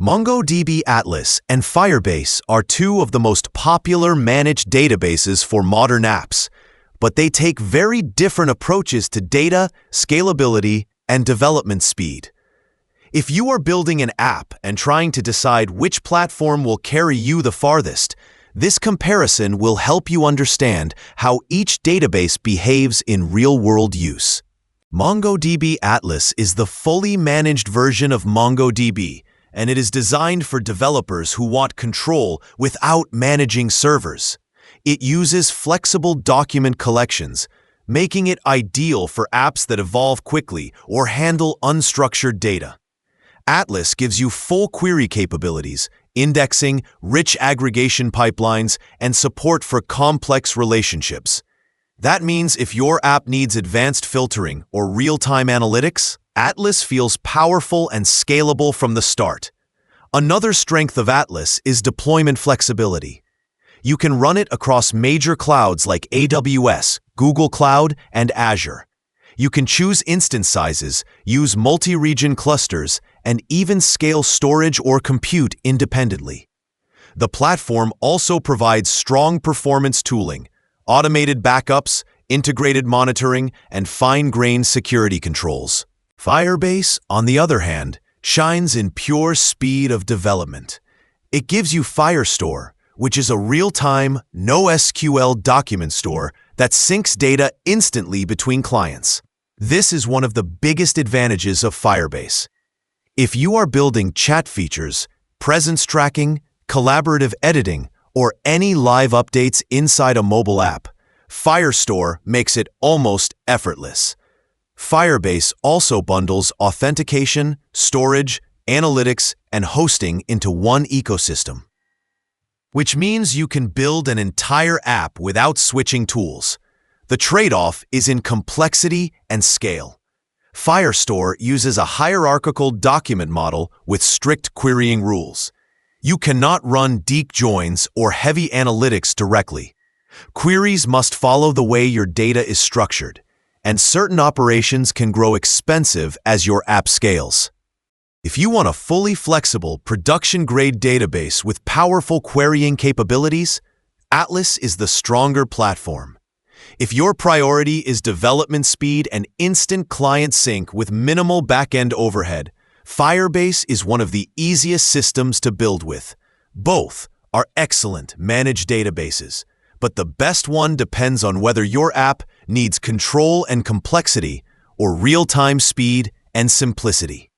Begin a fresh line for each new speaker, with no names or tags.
MongoDB Atlas and Firebase are two of the most popular managed databases for modern apps, but they take very different approaches to data, scalability, and development speed. If you are building an app and trying to decide which platform will carry you the farthest, this comparison will help you understand how each database behaves in real-world use. MongoDB Atlas is the fully managed version of MongoDB, and it is designed for developers who want control without managing servers. It uses flexible document collections, making it ideal for apps that evolve quickly or handle unstructured data. Atlas gives you full query capabilities, indexing, rich aggregation pipelines, and support for complex relationships. That means if your app needs advanced filtering or real-time analytics, Atlas feels powerful and scalable from the start. Another strength of Atlas is deployment flexibility. You can run it across major clouds like AWS, Google Cloud, and Azure. You can choose instance sizes, use multi-region clusters, and even scale storage or compute independently. The platform also provides strong performance tooling, automated backups, integrated monitoring, and fine-grained security controls. Firebase, on the other hand, shines in pure speed of development. It gives you Firestore, which is a real-time, NoSQL document store that syncs data instantly between clients. This is one of the biggest advantages of Firebase. If you are building chat features, presence tracking, collaborative editing, or any live updates inside a mobile app, Firestore makes it almost effortless. Firebase also bundles authentication, storage, analytics, and hosting into one ecosystem, which means you can build an entire app without switching tools. The trade-off is in complexity and scale. Firestore uses a hierarchical document model with strict querying rules. You cannot run deep joins or heavy analytics directly. Queries must follow the way your data is structured, and certain operations can grow expensive as your app scales. If you want a fully flexible, production-grade database with powerful querying capabilities, Atlas is the stronger platform. If your priority is development speed and instant client sync with minimal backend overhead, Firebase is one of the easiest systems to build with. Both are excellent managed databases, but the best one depends on whether your app needs control and complexity or real-time speed and simplicity.